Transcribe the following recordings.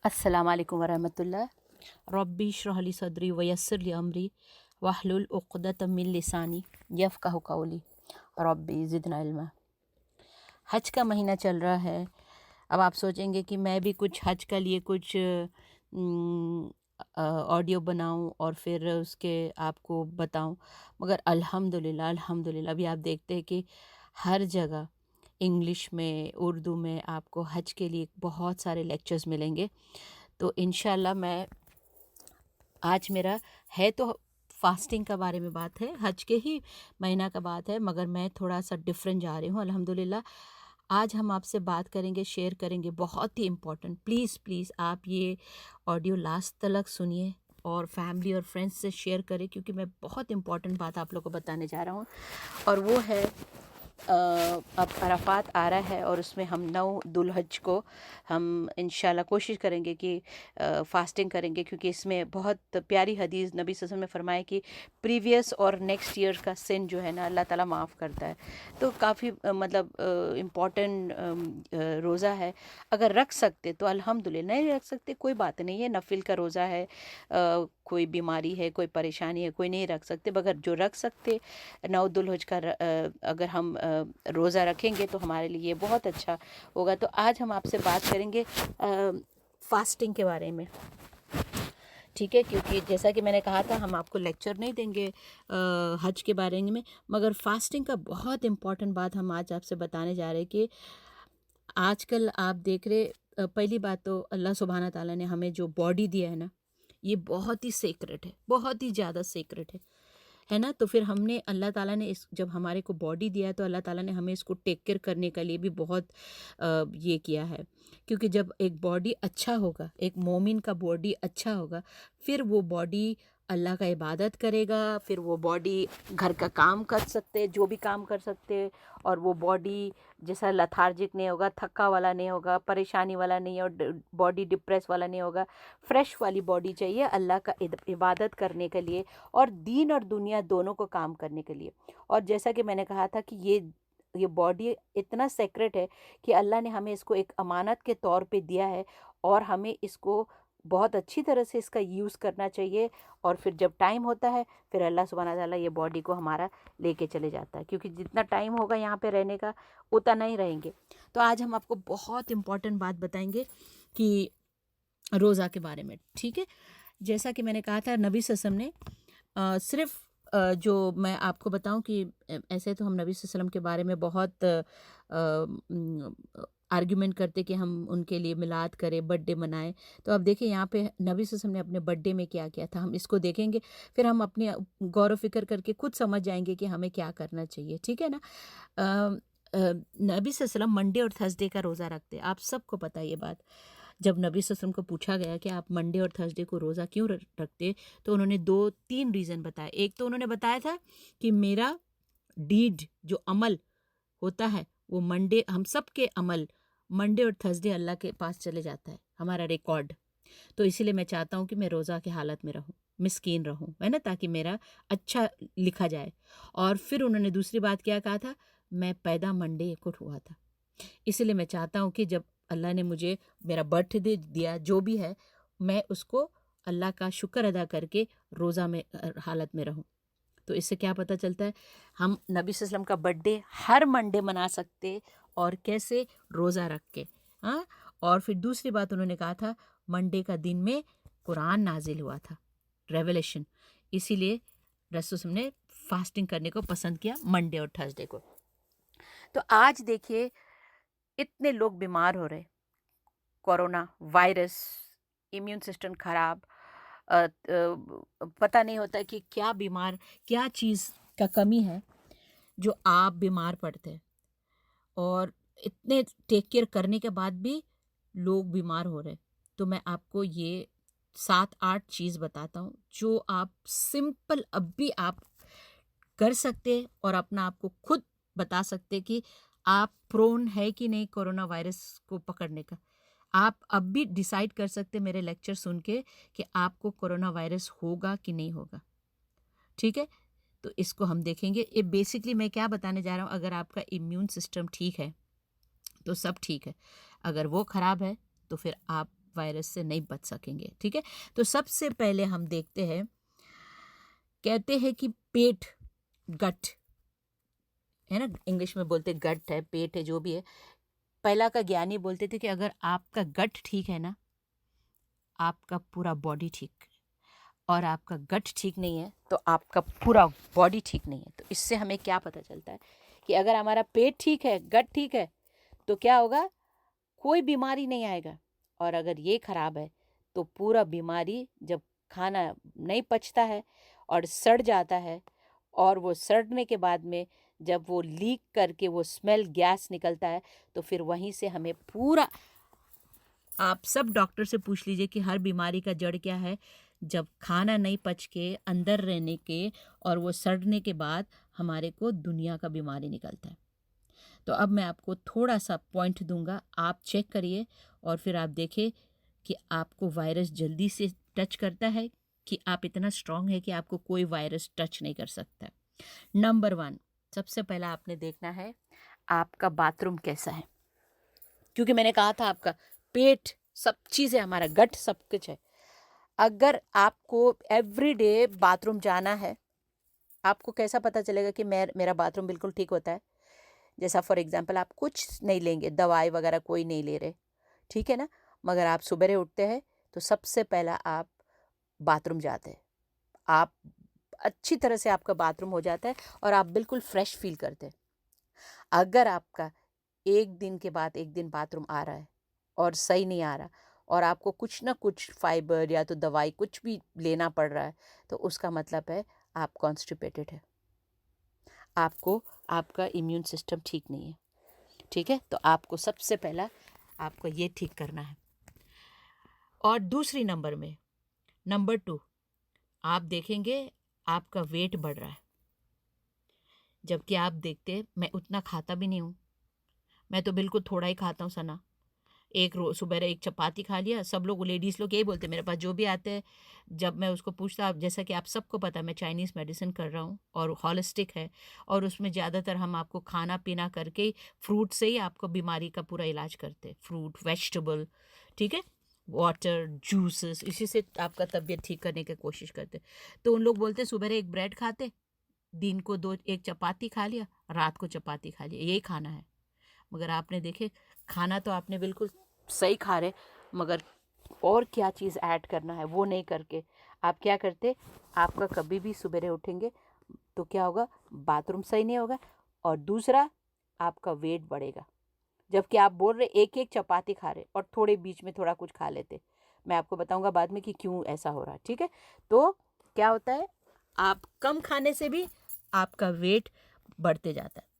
अस्सलाम वालेकुम वरहमतुल्लाह। रब्बी इश्रह ली सदरी वयस्सिर ली अमरी वहलुल उक़दतम मिन लिसानी यफ़क़हू क़ौली रब्बी ज़िदना इल्मा। हज का महीना चल रहा है। अब आप सोचेंगे कि मैं भी कुछ हज का लिए कुछ ऑडियो बनाऊं और फिर उसके आपको बताऊं, मगर अल्हम्दुलिल्लाह अल्हम्दुलिल्लाह अभी आप देखते हैं कि हर जगह इंग्लिश में, उर्दू में आपको हज के लिए बहुत सारे लेक्चर्स मिलेंगे। तो इंशाल्लाह मैं आज मेरा है तो फास्टिंग का बारे में बात है, हज के ही महीना का बात है, मगर मैं थोड़ा सा डिफरेंट जा रही हूँ अल्हम्दुलिल्लाह। आज हम आपसे बात करेंगे, शेयर करेंगे, बहुत ही इम्पोर्टेंट। प्लीज़ प्लीज़ आप ये ऑडियो लास्ट तक सुनिए और फैमिली और फ्रेंड्स से शेयर करें, क्योंकि मैं बहुत इम्पोर्टेंट बात आप लोगों को बताने जा रहा हूँ। और वो है अब अराफात आ रहा है और उसमें हम 9 दुल्हज को हम इंशाल्लाह कोशिश करेंगे कि फास्टिंग करेंगे, क्योंकि इसमें बहुत प्यारी हदीस नबी सल्लल्लाहु अलैहि वसल्लम ने फरमाया कि प्रीवियस और नेक्स्ट ईयर का सिन जो है ना अल्लाह ताला माफ़ करता है। तो काफ़ी मतलब इम्पॉर्टेंट रोज़ा है। अगर रख सकते तो अल्हम्दुलिल्लाह, नहीं रख सकते कोई बात नहीं है, नफिल का रोज़ा है। कोई बीमारी है, कोई परेशानी है, कोई नहीं रख सकते, मगर जो रख सकते 9 दुल्हज का अगर हम रोज़ा रखेंगे तो हमारे लिए बहुत अच्छा होगा। तो आज हम आपसे बात करेंगे फास्टिंग के बारे में, ठीक है। क्योंकि जैसा कि मैंने कहा था हम आपको लेक्चर नहीं देंगे हज के बारे में, मगर फास्टिंग का बहुत इम्पोर्टेंट बात हम आज आपसे बताने जा रहे हैं कि आजकल आप देख रहे पहली बात तो अल्लाह सुब्हाना ताला ने हमें जो बॉडी दिया है ना, ये बहुत ही सेक्रेट है, बहुत ही ज़्यादा सेक्रेट है ना। तो फिर हमने अल्लाह ताला ने इस जब हमारे को बॉडी दिया है तो अल्लाह ताला ने हमें इसको टेक केयर करने के लिए भी बहुत ये किया है। क्योंकि जब एक बॉडी अच्छा होगा, एक मोमिन का बॉडी अच्छा होगा, फिर वो बॉडी अल्लाह का इबादत करेगा, फिर वो बॉडी घर का काम कर सकते, जो भी काम कर सकते, और वो बॉडी जैसा लथार्जिक नहीं होगा, थक्का वाला नहीं होगा, परेशानी वाला नहीं, और बॉडी डिप्रेस वाला नहीं होगा। फ्रेश वाली बॉडी चाहिए अल्लाह का इबादत करने के लिए और दीन और दुनिया दोनों को काम करने के लिए। और जैसा कि मैंने कहा था कि ये बॉडी इतना सेक्रेट है कि अल्लाह ने हमें इसको एक अमानत के तौर पे दिया है, और हमें इसको बहुत अच्छी तरह से इसका यूज़ करना चाहिए। और फिर जब टाइम होता है फिर अल्लाह सुब्हाना ताला ये बॉडी को हमारा लेके चले जाता है, क्योंकि जितना टाइम होगा यहाँ पे रहने का उतना ही रहेंगे। तो आज हम आपको बहुत इम्पोर्टेंट बात बताएंगे कि रोज़ा के बारे में, ठीक है। जैसा कि मैंने कहा था नबी सल्लल्लाहु अलैहि वसल्लम ने सिर्फ जो मैं आपको बताऊं कि ऐसे तो हम नबी सल्लल्लाहु अलैहि वसल्लम के बारे में बहुत आर्ग्यूमेंट करते कि हम उनके लिए मिलाद करें, बर्थडे मनाएं। तो अब देखिए यहाँ पे नबी सल्लल्लाहु अलैहि वसल्लम ने अपने बर्थडे में क्या किया था, हम इसको देखेंगे, फिर हम अपनी गौर फिक्र करके खुद समझ जाएंगे कि हमें क्या करना चाहिए, ठीक है ना। अ, नबी सल्लल्लाहु अलैहि वसल्लम मंडे और थर्सडे का रोज़ा रखते, आप सबको पता है ये बात। जब नबी सल्लल्लाहु अलैहि वसल्लम को पूछा गया कि आप मंडे और थर्सडे को रोज़ा क्यों रखते, तो उन्होंने 2-3 रीज़न बताए। एक तो उन्होंने बताया था कि मेरा डीड जो अमल होता है वो मंडे, हम सब के अमल मंडे और थर्सडे अल्लाह के पास चले जाता है, हमारा रिकॉर्ड। तो इसीलिए मैं चाहता हूँ कि मैं रोज़ा की हालत में रहूँ, मिस्कीन रहूँ, है ना, ताकि मेरा अच्छा लिखा जाए। और फिर उन्होंने दूसरी बात क्या कहा था, मैं पैदा मंडे को हुआ था, इसलिए मैं चाहता हूँ कि जब अल्लाह ने मुझे मेरा बर्थडे दिया जो भी है, मैं उसको अल्लाह का शुक्र अदा करके रोज़ा में हालत में रहूँ। तो इससे क्या पता चलता है, हम नबी सल्लल्लाहु अलैहि वसल्लम का बर्थडे हर मंडे मना सकते, और कैसे, रोज़ा रख के। हाँ। और फिर दूसरी बात उन्होंने कहा था मंडे का दिन में कुरान नाजिल हुआ था, रेवलेशन, इसीलिए रसूल सल्लल्लाहु अलैहि वसल्लम ने फास्टिंग करने को पसंद किया मंडे और थर्सडे को। तो आज देखिए इतने लोग बीमार हो रहे, कोरोना वायरस, इम्यून सिस्टम खराब, पता नहीं होता कि क्या बीमार, क्या चीज़ का कमी है जो आप बीमार पड़ते हैं, और इतने टेक केयर करने के बाद भी लोग बीमार हो रहे। तो मैं आपको ये 7-8 चीज़ बताता हूँ जो आप सिंपल अभी आप कर सकते, और अपना आपको खुद बता सकते कि आप प्रोन है कि नहीं कोरोना वायरस को पकड़ने का। आप अब भी डिसाइड कर सकते मेरे लेक्चर सुन के कि आपको कोरोना वायरस होगा कि नहीं होगा, ठीक है। तो इसको हम देखेंगे। ये बेसिकली मैं क्या बताने जा रहा हूँ, अगर आपका इम्यून सिस्टम ठीक है तो सब ठीक है, अगर वो ख़राब है तो फिर आप वायरस से नहीं बच सकेंगे। ठीक है, तो सबसे पहले हम देखते हैं, कहते हैं कि पेट, गट है ना, इंग्लिश में बोलते गट है, पेट है, जो भी है। पहला का ज्ञानी बोलते थे कि अगर आपका गट ठीक है ना, आपका पूरा बॉडी ठीक, और आपका गट ठीक नहीं है तो आपका पूरा बॉडी ठीक नहीं है। तो इससे हमें क्या पता चलता है कि अगर हमारा पेट ठीक है, गट ठीक है, तो क्या होगा, कोई बीमारी नहीं आएगा। और अगर ये खराब है तो पूरा बीमारी, जब खाना नहीं पचता है और सड़ जाता है, और वो सड़ने के बाद में जब वो लीक करके वो स्मेल गैस निकलता है, तो फिर वहीं से हमें पूरा, आप सब डॉक्टर से पूछ लीजिए कि हर बीमारी का जड़ क्या है, जब खाना नहीं पच के अंदर रहने के और वो सड़ने के बाद हमारे को दुनिया का बीमारी निकलता है। तो अब मैं आपको थोड़ा सा पॉइंट दूंगा, आप चेक करिए और फिर आप देखें कि आपको वायरस जल्दी से टच करता है कि आप इतना स्ट्रांग है कि आपको कोई वायरस टच नहीं कर सकता। नंबर 1, सबसे पहला आपने देखना है आपका बाथरूम कैसा है, क्योंकि मैंने कहा था आपका पेट सब चीज़ है, हमारा गट सब कुछ है। अगर आपको एवरीडे बाथरूम जाना है, आपको कैसा पता चलेगा कि मेरा बाथरूम बिल्कुल ठीक होता है? जैसा फॉर एग्जांपल आप कुछ नहीं लेंगे, दवाई वगैरह कोई नहीं ले रहे, ठीक है ना, मगर आप सुबह उठते हैं तो सबसे पहला आप बाथरूम जाते हैं, आप अच्छी तरह से आपका बाथरूम हो जाता है और आप बिल्कुल फ्रेश फील करते हैं। अगर आपका एक दिन के बाद एक दिन बाथरूम आ रहा है और सही नहीं आ रहा, और आपको कुछ ना कुछ फाइबर या तो दवाई कुछ भी लेना पड़ रहा है, तो उसका मतलब है आप कॉन्स्टिपेटेड है, आपको आपका इम्यून सिस्टम ठीक नहीं है। ठीक है, तो आपको सबसे पहला आपको ये ठीक करना है। और दूसरी नंबर में, नंबर 2, आप देखेंगे आपका वेट बढ़ रहा है, जबकि आप देखते मैं उतना खाता भी नहीं हूँ, मैं तो बिल्कुल थोड़ा ही खाता हूँ सना। एक रोज सुबह एक चपाती खा लिया, सब लोग लेडीज़ लोग यही बोलते मेरे पास जो भी आते हैं, जब मैं उसको पूछता, आप जैसा कि आप सबको पता है मैं चाइनीज़ मेडिसिन कर रहा हूँ और हॉलिस्टिक है, और उसमें ज़्यादातर हम आपको खाना पीना करके फ्रूट से ही आपको बीमारी का पूरा इलाज करते हैं, फ्रूट, वेजिटेबल, ठीक है, वाटर, जूसेस, इसी से आपका तबीयत ठीक करने की कोशिश करते। तो उन लोग बोलते सुबह एक ब्रेड खाते, दिन को एक चपाती खा लिया, रात को चपाती खा लिया, यही खाना है। मगर आपने देखे खाना तो आपने बिल्कुल सही खा रहे, मगर और क्या चीज़ ऐड करना है वो नहीं करके आप क्या करते, आपका कभी भी सुबह उठेंगे तो क्या होगा, बाथरूम सही नहीं होगा, और दूसरा आपका वेट बढ़ेगा। जबकि आप बोल रहे एक एक चपाती खा रहे और थोड़े बीच में थोड़ा कुछ खा लेते। मैं आपको बताऊंगा बाद में कि क्यों ऐसा हो रहा है। ठीक है, तो क्या होता है, आप कम खाने से भी आपका वेट बढ़ते जाता है।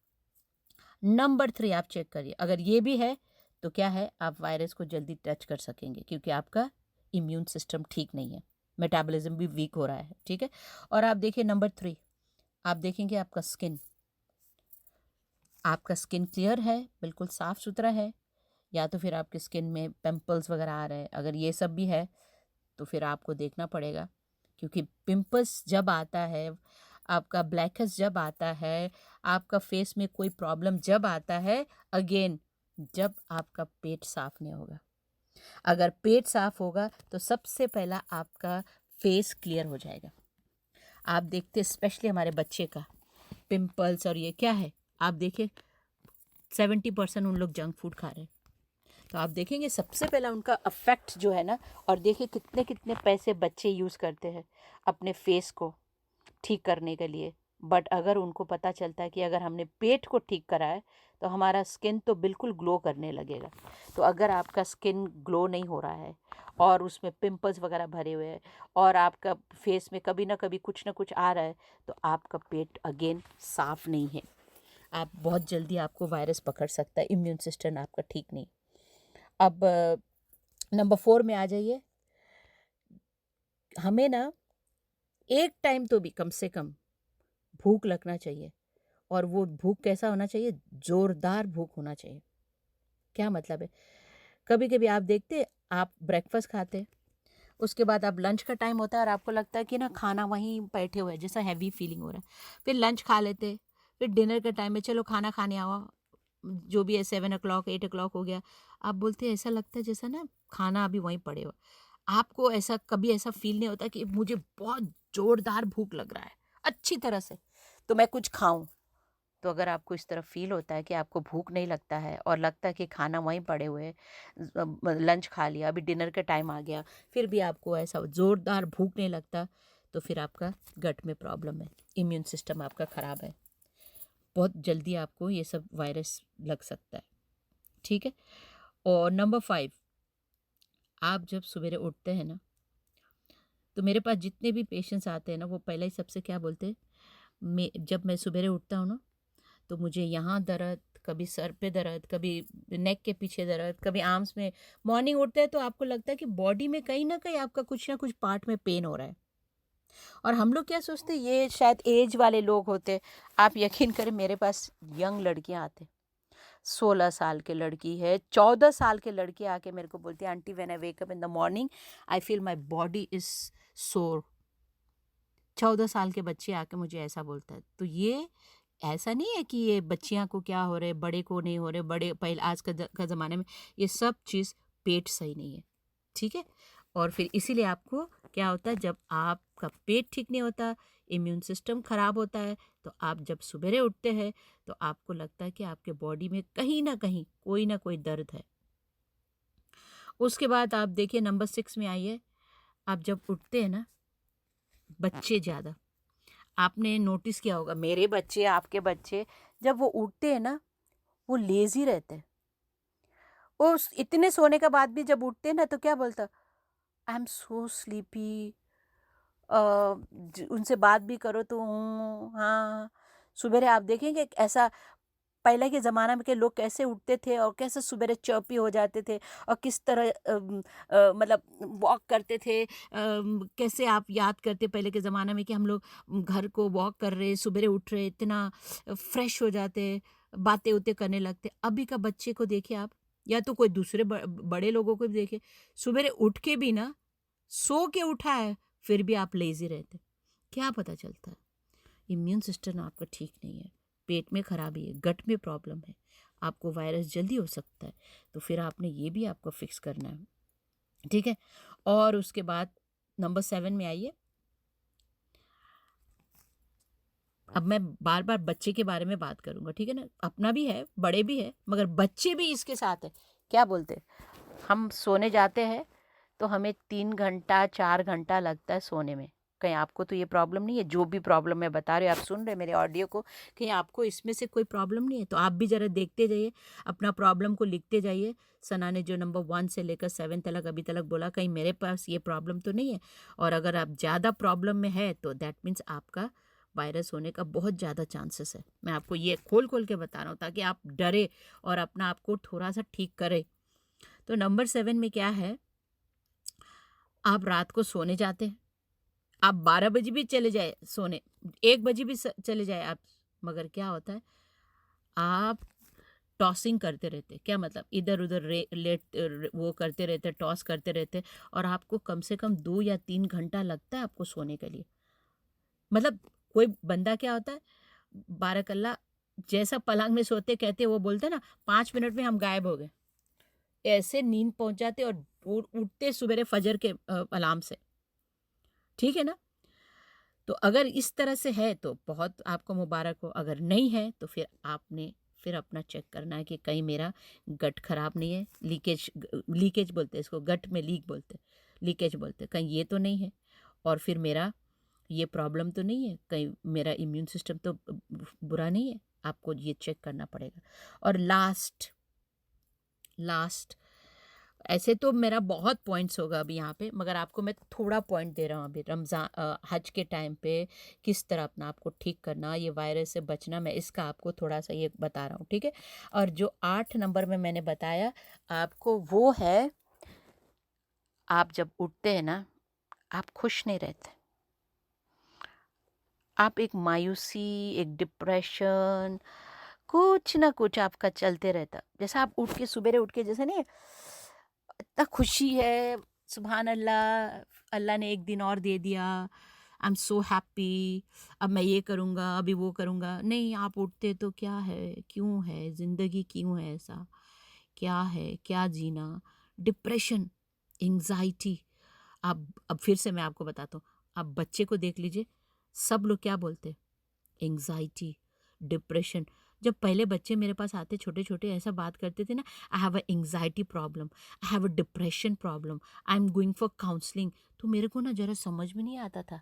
नंबर 3 आप चेक करिए, अगर ये भी है तो क्या है, आप वायरस को जल्दी टच कर सकेंगे क्योंकि आपका इम्यून सिस्टम ठीक नहीं है, मेटाबॉलिज्म भी वीक हो रहा है। ठीक है, और आप देखिए नंबर 3, आप देखेंगे आपका स्किन, आपका स्किन क्लियर है, बिल्कुल साफ सुथरा है, या तो फिर आपके स्किन में पिंपल्स वगैरह आ रहे हैं। अगर ये सब भी है तो फिर आपको देखना पड़ेगा, क्योंकि पिंपल्स जब आता है, आपका ब्लैकहेड्स जब आता है, आपका फेस में कोई प्रॉब्लम जब आता है, अगेन जब आपका पेट साफ नहीं होगा। अगर पेट साफ होगा तो सबसे पहला आपका फेस क्लियर हो जाएगा। आप देखते स्पेशली हमारे बच्चे का पिंपल्स और ये क्या है, आप देखिए 70% उन लोग जंक फूड खा रहे हैं, तो आप देखेंगे सबसे पहला उनका अफेक्ट जो है ना, और देखिए कितने कितने पैसे बच्चे यूज़ करते हैं अपने फेस को ठीक करने के लिए। बट अगर उनको पता चलता है कि अगर हमने पेट को ठीक करा है तो हमारा स्किन तो बिल्कुल ग्लो करने लगेगा। तो अगर आपका स्किन ग्लो नहीं हो रहा है और उसमें पिंपल्स वगैरह भरे हुए हैं और आपका फेस में कभी ना कभी कुछ ना कुछ आ रहा है, तो आपका पेट अगेन साफ नहीं है, आप बहुत जल्दी आपको वायरस पकड़ सकता है, इम्यून सिस्टम आपका ठीक नहीं। अब नंबर 4 में आ जाइए, हमें ना एक टाइम तो भी कम से कम भूख लगना चाहिए, और वो भूख कैसा होना चाहिए, ज़ोरदार भूख होना चाहिए। क्या मतलब है, कभी कभी आप देखते आप ब्रेकफास्ट खाते, उसके बाद आप लंच का टाइम होता है और आपको लगता है कि ना खाना वहीं बैठे हुए है, जैसा हैवी फीलिंग हो रहा है, फिर लंच खा लेते, फिर डिनर के टाइम में चलो खाना खाने आओ, जो भी है 7 o'clock 8 o'clock हो गया, आप बोलते हैं ऐसा लगता है जैसा ना खाना अभी वहीं पड़े हो। आपको ऐसा कभी ऐसा फ़ील नहीं होता कि मुझे बहुत ज़ोरदार भूख लग रहा है, अच्छी तरह से, तो मैं कुछ खाऊँ? तो अगर आपको इस तरह फ़ील होता है कि आपको भूख नहीं लगता है और लगता है कि खाना वहीं पड़े हुए हैं, लंच खा लिया, अभी डिनर का टाइम आ गया, फिर भी आपको ऐसा ज़ोरदार भूख नहीं लगता, तो फिर आपका गट में प्रॉब्लम है, इम्यून सिस्टम आपका ख़राब है। बहुत जल्दी आपको ये सब वायरस लग सकता है, ठीक है? और नंबर 5, आप जब सवेरे उठते हैं ना, तो मेरे पास जितने भी पेशेंट्स आते हैं ना, वो पहले ही सबसे क्या बोलते हैं, जब मैं सवेरे उठता हूँ ना, तो मुझे यहाँ दर्द, कभी सर पे दर्द, कभी नेक के पीछे दर्द, कभी आर्म्स में। मॉर्निंग उठते हैं तो आपको लगता है कि बॉडी में कहीं ना कहीं आपका कुछ ना कुछ पार्ट में पेन हो रहा है, और हम लोग क्या सोचते हैं ये शायद एज वाले लोग होते हैं। आप यकीन करें, मेरे पास यंग लड़कियां आते, 16 साल के लड़की है, 14 साल के लड़की आके मेरे को बोलती है, aunty when I wake up in the morning I feel my body is सोर। 14 साल के बच्चे आके मुझे ऐसा बोलता है। तो ये ऐसा नहीं है कि ये बच्चियां को क्या हो रहे, बड़े को नहीं हो रहे, बड़े पहले आज का ज़माने में ये सब चीज़ पेट सही नहीं है, ठीक है? और फिर इसीलिए आपको क्या होता है, जब आपका पेट ठीक नहीं होता, इम्यून सिस्टम खराब होता है, तो आप जब सवेरे उठते हैं तो आपको लगता है कि आपके बॉडी में कहीं ना कोई दर्द है। उसके बाद आप देखिए नंबर 6 में आइए। आप जब उठते हैं ना, बच्चे ज़्यादा, आपने नोटिस किया होगा, मेरे बच्चे, आपके बच्चे, जब वो उठते हैं ना, वो लेजी रहते हैं। वो इतने सोने के बाद भी जब उठते हैं ना, तो क्या बोलता, आई एम सो स्लीपी। उनसे बात भी करो तो हाँ। सुबह आप देखेंगे ऐसा, पहले के ज़माना में के लोग कैसे उठते थे और कैसे सुबह चर्पी हो जाते थे, और किस तरह मतलब वॉक करते थे। कैसे आप याद करते पहले के ज़माना में कि हम लोग घर को वॉक कर रहे, सुबह उठ रहे, इतना फ्रेश हो जाते, बातें उतें करने लगते। अभी का बच्चे को देखिए आप, या तो कोई दूसरे बड़े लोगों को भी देखिए, सुबह उठ के भी ना, सो के उठा है फिर भी आप लेजी रहते। क्या पता चलता है? इम्यून सिस्टम आपका ठीक नहीं है, पेट में खराबी है, गट में प्रॉब्लम है, आपको वायरस जल्दी हो सकता है। तो फिर आपने ये भी आपको फिक्स करना है, ठीक है? और उसके बाद नंबर 7 में आइए। अब मैं बार बार बच्चे के बारे में बात करूंगा, ठीक है ना? अपना भी है, बड़े भी है, मगर बच्चे भी इसके साथ है। क्या बोलते हैं, हम सोने जाते हैं तो हमें 3 घंटा 4 घंटा लगता है सोने में। कहीं आपको तो ये प्रॉब्लम नहीं है? जो भी प्रॉब्लम मैं बता रही हूँ, आप सुन रहे मेरे ऑडियो को, कहीं आपको इसमें से कोई प्रॉब्लम नहीं है? तो आप भी ज़रा देखते जाइए, अपना प्रॉब्लम को लिखते जाइए। सना ने जो नंबर 1 से लेकर 7 तक अभी तक बोला, कहीं मेरे पास ये प्रॉब्लम तो नहीं है? और अगर आप ज़्यादा प्रॉब्लम में है तो दैट मीन्स आपका वायरस होने का बहुत ज़्यादा चांसेस है। मैं आपको ये खोल खोल के बता रहा हूँ ताकि आप डरे और अपना आपको थोड़ा सा ठीक करें। तो नंबर 7 में क्या है, आप रात को सोने जाते हैं, आप 12 बजे भी चले जाए सोने, 1 बजे भी चले जाए आप, मगर क्या होता है, आप टॉसिंग करते रहते। क्या मतलब, इधर उधर वो करते रहते, टॉस करते रहते, और आपको कम से कम 2 या 3 घंटा लगता है आपको सोने के लिए। मतलब कोई बंदा क्या होता है, 12 कल्ला जैसा पलंग में सोते, कहते वो बोलते ना 5 मिनट में हम गायब हो गए, ऐसे नींद पहुंच जाते, और उठते सुबह फजर के अलार्म से, ठीक है ना? तो अगर इस तरह से है तो बहुत आपको मुबारक हो, अगर नहीं है तो फिर आपने फिर अपना चेक करना है कि कहीं मेरा गट खराब नहीं है, लीकेज, लीकेज बोलते हैं इसको, गट में लीक बोलते हैं, लीकेज बोलते हैं, कहीं ये तो नहीं है, और फिर मेरा ये प्रॉब्लम तो नहीं है, कहीं मेरा इम्यून सिस्टम तो बुरा नहीं है। आपको ये चेक करना पड़ेगा। और लास्ट लास्ट ऐसे तो मेरा बहुत पॉइंट्स होगा अभी यहाँ पे, मगर आपको मैं थोड़ा पॉइंट दे रहा हूँ अभी, रमज़ान हज के टाइम पे किस तरह अपना आपको ठीक करना, ये वायरस से बचना, मैं इसका आपको थोड़ा सा ये बता रहा हूँ, ठीक है? और जो 8 नंबर में मैंने बताया आपको, वो है, आप जब उठते हैं ना, आप खुश नहीं रहते, आप एक मायूसी, एक डिप्रेशन, कुछ ना कुछ आपका चलते रहता। जैसा आप उठ के सुबह उठ के जैसे नहीं, इतना खुशी है, सुभान अल्लाह, अल्लाह ने एक दिन और दे दिया, आई एम सो हैप्पी, अब मैं ये करूँगा, अभी वो करूँगा। नहीं, आप उठते तो क्या है, क्यों है ज़िंदगी, क्यों है ऐसा क्या है, क्या जीना, डिप्रेशन, एंग्जाइटी। अब फिर से मैं आपको बताता हूँ, आप बच्चे को देख लीजिए, सब लोग क्या बोलते, एंग्जाइटी, डिप्रेशन। जब पहले बच्चे मेरे पास आते छोटे छोटे, ऐसा बात करते थे ना, I have a anxiety problem, I have a depression problem, I am going for counselling, तो मेरे को ना जरा समझ में नहीं आता था।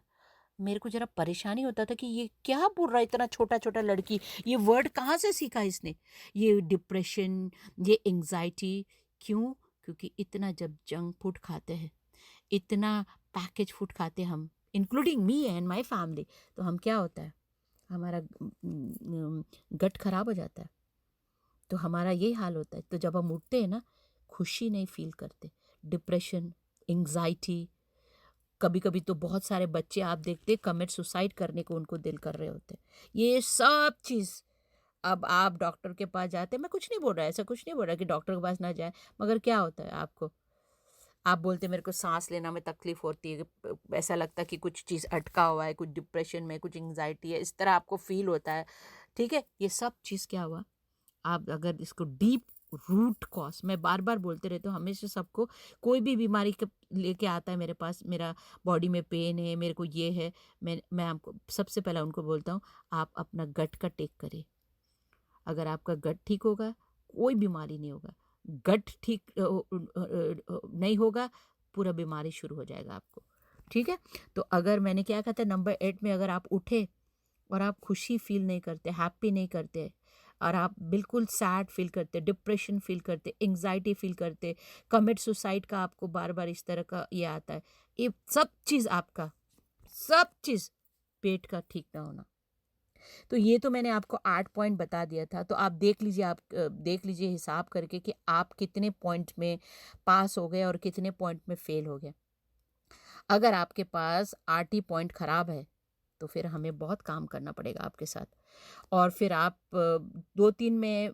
मेरे को जरा परेशानी होता था कि ये क्या बोल रहा है इतना छोटा छोटा लड़की, ये वर्ड कहाँ से सीखा इसने, ये डिप्रेशन, ये एंग्जाइटी। क्यों? क्योंकि इतना जब जंक फूड खाते हैं, इतना पैकेज फूड खाते हम, including me and my family, तो हम क्या होता है, हमारा गट खराब हो जाता है, तो हमारा यही हाल होता है। तो जब हम उठते हैं ना, खुशी नहीं फील करते, डिप्रेशन, एंग्जाइटी। कभी कभी तो बहुत सारे बच्चे आप देखते कमिट सुसाइड करने को उनको दिल कर रहे होते, ये सब चीज़। अब आप डॉक्टर के पास जाते, मैं कुछ नहीं बोल रहा, ऐसा कुछ नहीं बोल रहा कि डॉक्टर के पास ना जाए, मगर क्या होता है आपको, आप बोलते मेरे को सांस लेना में तकलीफ होती है, ऐसा लगता है कि कुछ चीज़ अटका हुआ है, कुछ डिप्रेशन में, कुछ एंग्जाइटी है, इस तरह आपको फील होता है। ठीक है, ये सब चीज़ क्या हुआ, आप अगर इसको डीप रूट कॉज, मैं बार बार बोलते रहती हूँ हमेशा सबको, कोई भी बीमारी के लेके आता है मेरे पास, मेरा बॉडी में पेन है, मेरे को ये है, मैं आपको सबसे पहले उनको बोलता हूँ, आप अपना गट का टेक करिए। अगर आपका गट ठीक होगा, कोई बीमारी नहीं होगा। गट ठीक नहीं होगा, पूरा बीमारी शुरू हो जाएगा आपको। ठीक है, तो अगर मैंने क्या कहा था, नंबर 8 में अगर आप उठे और आप खुशी फील नहीं करते, हैप्पी नहीं करते, और आप बिल्कुल सैड फील करते, डिप्रेशन फील करते, एंग्जाइटी फील करते, कमिट सुसाइड का आपको बार बार इस तरह का ये आता है, ये सब चीज़ आपका, सब चीज़ पेट का ठीक ना होना। तो ये तो मैंने आपको 8 पॉइंट बता दिया था, तो आप देख लीजिए, आप देख लीजिए हिसाब करके कि आप कितने पॉइंट में पास हो गए और कितने पॉइंट में फेल हो गए। अगर आपके पास 8 ही पॉइंट खराब है, तो फिर हमें बहुत काम करना पड़ेगा आपके साथ। और फिर आप 2-3 में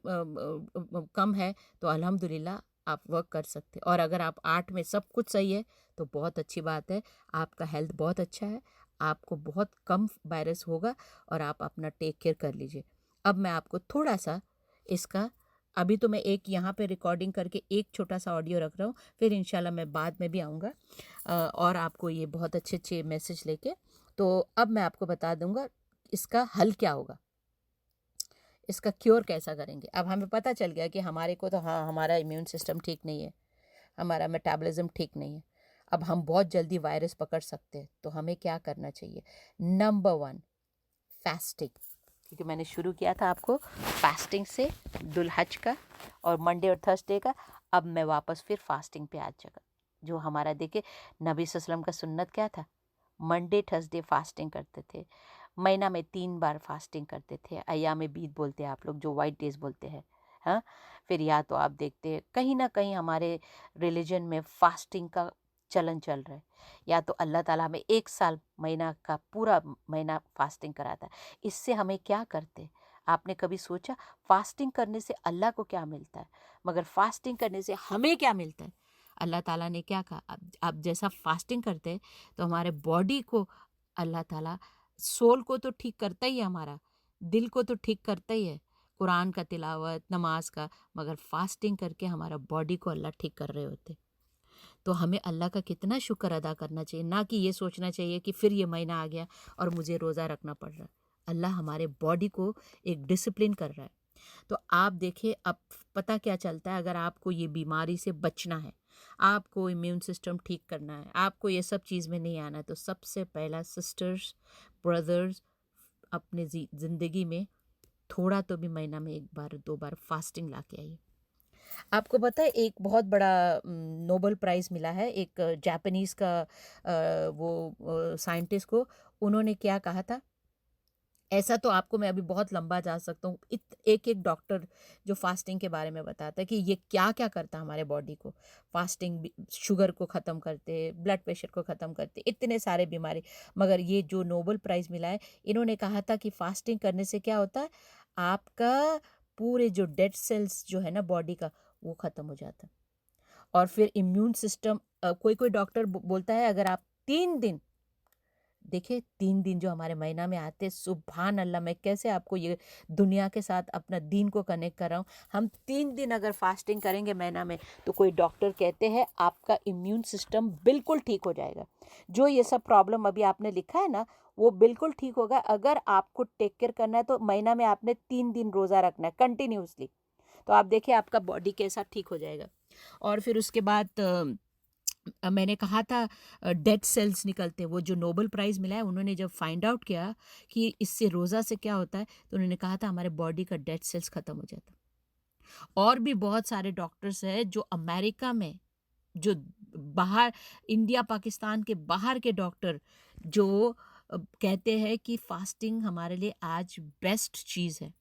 कम है, तो अल्हम्दुलिल्लाह आप वर्क कर सकते हैं। और अगर आप 8 में सब कुछ सही है, तो बहुत अच्छी बात है, आपका हेल्थ बहुत अच्छा है, आपको बहुत कम वायरस होगा, और आप अपना टेक केयर कर लीजिए। अब मैं आपको थोड़ा-सा इसका, अभी तो मैं एक यहाँ पे रिकॉर्डिंग करके एक छोटा-सा ऑडियो रख रहा हूँ, फिर इंशाल्लाह मैं बाद में भी आऊँगा और आपको ये बहुत अच्छे-अच्छे मैसेज लेके। तो अब मैं आपको बता दूँगा इसका हल क्या होगा, इसका क्योर कैसा करेंगे। अब हमें पता चल गया कि हमारे को तो, हाँ, हमारा इम्यून सिस्टम ठीक नहीं है, हमारा मेटाबॉलिज्म ठीक नहीं है, अब हम बहुत जल्दी वायरस पकड़ सकते हैं, तो हमें क्या करना चाहिए। Number 1, fasting. क्योंकि मैंने शुरू किया था आपको फास्टिंग से, दुल्हज का और मंडे और थर्सडे का, अब मैं वापस फिर फास्टिंग पे आ जाऊँगा। जो हमारा देखिए नबी सल्लल्लाहु अलैहि वसल्लम का सुन्नत क्या था, मंडे थर्सडे फास्टिंग करते थे, महीना में 3 बार फास्टिंग करते थे, अय्याम बीद बोलते हैं आप लोग, जो वाइट डेज बोलते हैं। हाँ, फिर या तो आप देखते हैं कहीं ना कहीं हमारे रिलीजन में फास्टिंग का चलन चल रहा है, या तो अल्लाह ताला हमें 1 साल महीना का पूरा महीना फास्टिंग कराता है। इससे हमें क्या करते, आपने कभी सोचा फास्टिंग करने से अल्लाह को क्या मिलता है, मगर फास्टिंग करने से हमें क्या मिलता है। अल्लाह ताला ने क्या कहा, आप जैसा फास्टिंग करते हैं तो हमारे बॉडी को अल्लाह ताला, सोल को तो ठीक करता ही है, हमारा दिल को तो ठीक करता ही है, कुरान का तिलावत, नमाज का, मगर फास्टिंग करके हमारा बॉडी को अल्लाह ठीक कर रहे होते। तो हमें अल्लाह का कितना शुक्र अदा करना चाहिए, ना कि ये सोचना चाहिए कि फिर ये महीना आ गया और मुझे रोज़ा रखना पड़ रहा है। अल्लाह हमारे बॉडी को एक डिसिप्लिन कर रहा है। तो आप देखिए, अब पता क्या चलता है, अगर आपको ये बीमारी से बचना है, आपको इम्यून सिस्टम ठीक करना है, आपको ये सब चीज़ में नहीं आना है, तो सबसे पहला सिस्टर्स, ब्रदर्स, अपने ज़िंदगी में थोड़ा तो भी महीना में 1 बार 2 बार फास्टिंग ला के आइए। आपको पता है एक बहुत बड़ा नोबेल प्राइज़ मिला है एक जापानीज़ का वो साइंटिस्ट को, उन्होंने क्या कहा था, ऐसा तो आपको मैं अभी बहुत लंबा जा सकता हूँ, एक-एक डॉक्टर जो फास्टिंग के बारे में बताता है कि ये क्या-क्या करता है हमारे बॉडी को। फास्टिंग भी शुगर को ख़त्म करते, ब्लड प्रेशर को ख़त्म करते, इतने सारे बीमारी। मगर ये जो नोबेल प्राइज़ मिला है, इन्होंने कहा था कि फास्टिंग करने से क्या होता है, आपका पूरे जो डेड सेल्स जो है ना बॉडी का, वो ख़त्म हो जाता है। और फिर इम्यून सिस्टम, कोई-कोई डॉक्टर बोलता है अगर आप 3 दिन देखिए 3 दिन जो हमारे महीना में आते हैं, सुभान अल्लाह, मैं कैसे आपको ये दुनिया के साथ अपना दीन को कनेक्ट कर रहा हूँ। हम 3 दिन अगर फास्टिंग करेंगे महीना में, तो कोई डॉक्टर कहते हैं आपका इम्यून सिस्टम बिल्कुल ठीक हो जाएगा। जो ये सब प्रॉब्लम अभी आपने लिखा है ना, वो बिल्कुल ठीक होगा। अगर आपको टेक केयर करना है तो महीना में आपने 3 दिन रोज़ा रखना है कंटिन्यूसली। तो आप देखिए आपका बॉडी कैसा ठीक हो जाएगा। और फिर उसके बाद मैंने कहा था डेड सेल्स निकलते हैं। वो जो नोबेल प्राइज़ मिला है, उन्होंने जब फाइंड आउट किया कि इससे रोज़ा से क्या होता है, तो उन्होंने कहा था हमारे बॉडी का डेड सेल्स ख़त्म हो जाता है। और भी बहुत सारे डॉक्टर्स हैं जो अमेरिका में, जो बाहर, इंडिया पाकिस्तान के बाहर के डॉक्टर, जो कहते हैं कि फास्टिंग हमारे लिए आज बेस्ट चीज़ है।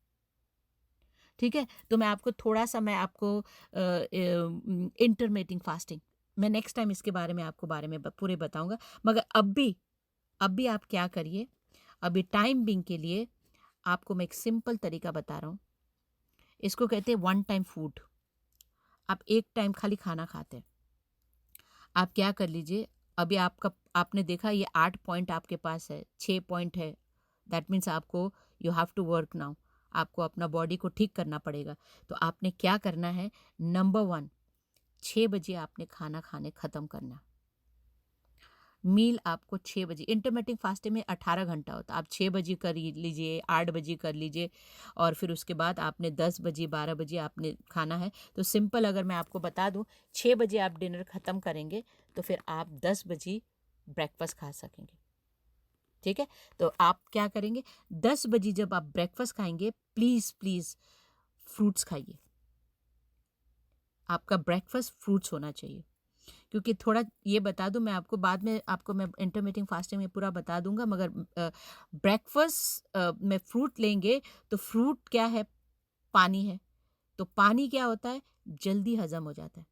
ठीक है, तो मैं आपको थोड़ा सा, मैं आपको इंटरमिटेंट फास्टिंग, मैं नेक्स्ट टाइम इसके बारे में आपको बारे में पूरे बताऊंगा। मगर अब भी आप क्या करिए, अभी टाइम बिंग के लिए आपको मैं एक सिंपल तरीका बता रहा हूँ। इसको कहते हैं वन टाइम फूड। आप एक टाइम खाली खाना खाते हैं। आप क्या कर लीजिए, अभी आपने देखा ये 8 पॉइंट आपके पास है, 6 पॉइंट है। दैट मीन्स आपको, you have to work now. आपको अपना बॉडी को ठीक करना पड़ेगा। तो आपने क्या करना है, नंबर 1, 6 बजे आपने खाना खाने ख़त्म करना। मील आपको 6 बजे, इंटरमिटेंट फास्टिंग में 18 घंटा होता है। आप 6 बजे कर लीजिए, 8 बजे कर लीजिए, और फिर उसके बाद आपने 10 बजे 12 बजे आपने खाना है। तो सिंपल अगर मैं आपको बता दूं, 6 बजे आप डिनर ख़त्म करेंगे तो फिर आप 10 बजे ब्रेकफास्ट खा सकेंगे। ठीक है, तो आप क्या करेंगे, 10 बजे जब आप ब्रेकफास्ट खाएंगे, प्लीज़ प्लीज़ फ्रूट्स खाइए। आपका ब्रेकफास्ट फ्रूट्स होना चाहिए। क्योंकि थोड़ा ये बता दूं, मैं आपको बाद में, आपको मैं इंटरमिटेंट फास्टिंग में पूरा बता दूंगा, मगर ब्रेकफास्ट में फ्रूट लेंगे तो फ्रूट क्या है, पानी है। तो पानी क्या होता है, जल्दी हजम हो जाता है।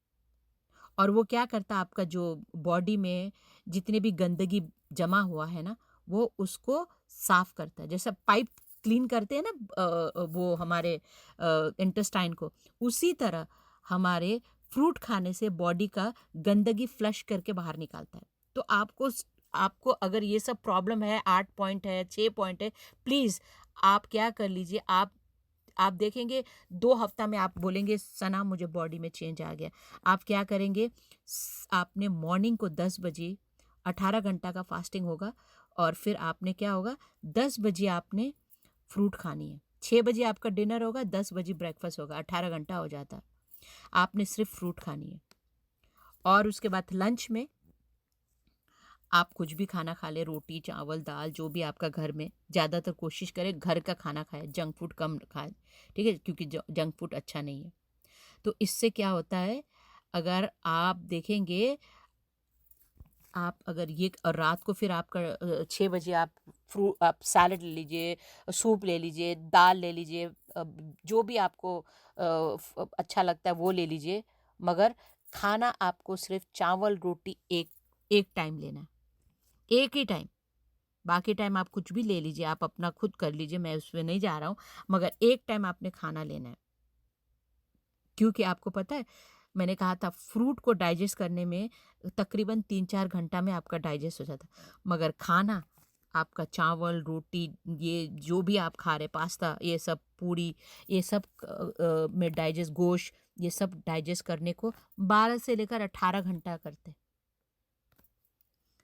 और वो क्या करता है, आपका जो बॉडी में जितने भी गंदगी जमा हुआ है ना, वो उसको साफ करता है। जैसे पाइप क्लीन करते हैं ना, वो हमारे इंटेस्टाइन को, उसी तरह हमारे फ्रूट खाने से बॉडी का गंदगी फ्लश करके बाहर निकालता है। तो आपको अगर ये सब प्रॉब्लम है, 8 पॉइंट है, 6 पॉइंट है, प्लीज़ आप क्या कर लीजिए, आप देखेंगे 2 हफ्ता में आप बोलेंगे सना मुझे बॉडी में चेंज आ गया। आप क्या करेंगे, आपने मॉर्निंग को 10 बजे 18 घंटा का फास्टिंग होगा, और फिर आपने क्या होगा, 10 बजे आपने फ्रूट खानी है। 6 बजे आपका डिनर होगा, 10 बजे ब्रेकफास्ट होगा, 18 घंटा हो जाता है। आपने सिर्फ फ्रूट खानी है। और उसके बाद लंच में आप कुछ भी खाना खा लें, रोटी चावल दाल, जो भी आपका घर में, ज़्यादातर कोशिश करें घर का खाना खाएं, जंक फूड कम खाएं। ठीक है, क्योंकि जंक फूड अच्छा नहीं है। तो इससे क्या होता है, अगर आप देखेंगे, आप अगर ये, और रात को फिर आपका 6 बजे आप सैलड ले लीजिए, सूप ले लीजिए, दाल ले लीजिए, जो भी आपको अच्छा लगता है वो ले लीजिए। मगर खाना आपको सिर्फ चावल रोटी एक एक टाइम लेना है, एक ही टाइम। बाकी टाइम आप कुछ भी ले लीजिए, आप अपना खुद कर लीजिए, मैं उसमें नहीं जा रहा हूँ, मगर एक टाइम आपने खाना लेना है। क्योंकि आपको पता है, मैंने कहा था फ्रूट को डाइजेस्ट करने में तकरीबन 3-4 घंटा में आपका डाइजेस्ट हो जाता है। मगर खाना आपका चावल रोटी, ये जो भी आप खा रहे, पास्ता, ये सब पूरी, ये सब में डाइजेस्ट, गोश्त, ये सब डाइजेस्ट करने को 12 से लेकर 18 घंटा करते हैं।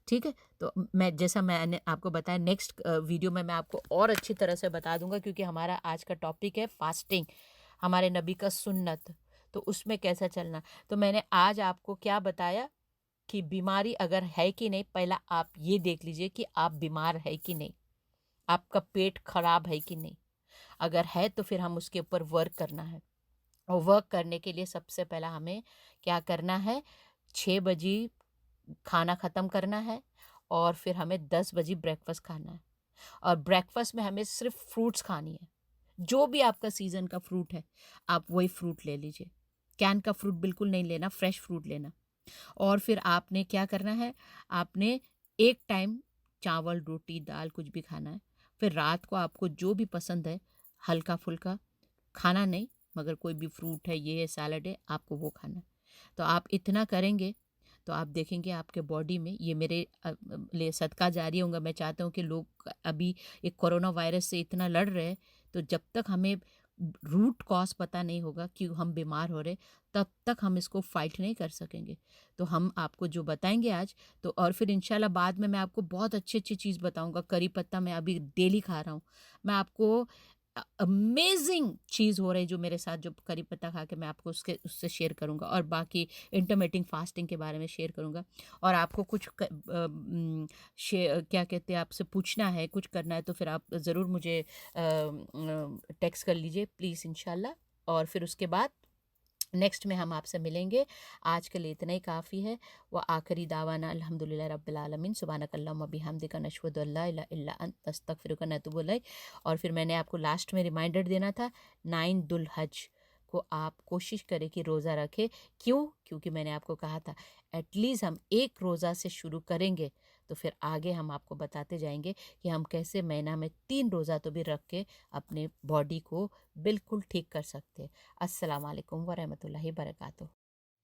ठीक है, तो जैसा मैंने आपको बताया, नेक्स्ट वीडियो में मैं आपको और अच्छी तरह से बता दूंगा, क्योंकि हमारा आज का टॉपिक है फास्टिंग, हमारे नबी का सुन्नत, तो उसमें कैसा चलना। तो मैंने आज आपको क्या बताया कि बीमारी अगर है कि नहीं, पहला आप ये देख लीजिए कि आप बीमार है कि नहीं, आपका पेट खराब है कि नहीं। अगर है तो फिर हम उसके ऊपर वर्क करना है, और वर्क करने के लिए सबसे पहला हमें क्या करना है, 6 बजे खाना ख़त्म करना है, और फिर हमें 10 बजे ब्रेकफास्ट खाना है। और ब्रेकफास्ट में हमें सिर्फ फ्रूट्स खानी है। जो भी आपका सीज़न का फ्रूट है, आप वही फ्रूट ले लीजिए। कैन का फ्रूट बिल्कुल नहीं लेना, फ्रेश फ्रूट लेना। और फिर आपने क्या करना है, आपने एक टाइम चावल रोटी दाल कुछ भी खाना है। फिर रात को आपको जो भी पसंद है, हल्का फुल्का खाना नहीं, मगर कोई भी फ्रूट है, ये है, सैलड है, आपको वो खाना है। तो आप इतना करेंगे तो आप देखेंगे आपके बॉडी में ये मेरे लिए सदका जारी होगा। मैं चाहता हूँ कि लोग अभी एक कोरोना वायरस से इतना लड़ रहे हैं, तो जब तक हमें रूट कॉज पता नहीं होगा क्यों हम बीमार हो रहे, तब तक हम इसको फाइट नहीं कर सकेंगे। तो हम आपको जो बताएंगे आज, तो और फिर इंशाल्लाह बाद में मैं आपको बहुत अच्छी अच्छी चीज़ बताऊंगा। करी पत्ता मैं अभी डेली खा रहा हूँ। मैं आपको अमेजिंग चीज़ हो रही जो मेरे साथ, जो करी पत्ता खा के मैं आपको उससे शेयर करूंगा, और बाकी इंटरमिटिंग फास्टिंग के बारे में शेयर करूंगा। और आपको कुछ क्या कहते हैं, आपसे पूछना है, कुछ करना है, तो फिर आप ज़रूर मुझे टेक्स्ट कर लीजिए प्लीज़ इंशाल्लाह। और फिर उसके बाद नेक्स्ट में हम आपसे मिलेंगे। आज के लिए इतना ही काफ़ी है। व आखिरी दावाना अल्हम्दुलिल्लाह रब्बिल आलमीन, सुब्हानकल्लाहुम्मा बिहम्दिका नशहदु अल्ला इलाहा इल्ला अंत नस्तगफिरुका व नतूबु इलैक। और फिर मैंने आपको लास्ट में रिमाइंडर देना था, 9 दुल हज को आप कोशिश करें कि रोज़ा रखें। क्यों? क्योंकि मैंने आपको कहा था एटलीस्ट हम एक रोज़ा से शुरू करेंगे, तो फिर आगे हम आपको बताते जाएंगे कि हम कैसे महीना में 3 रोज़ा तो भी रख के अपने बॉडी को बिल्कुल ठीक कर सकते हैं। अस्सलाम वालेकुम वरहमतुल्लाहि बरकातुहू।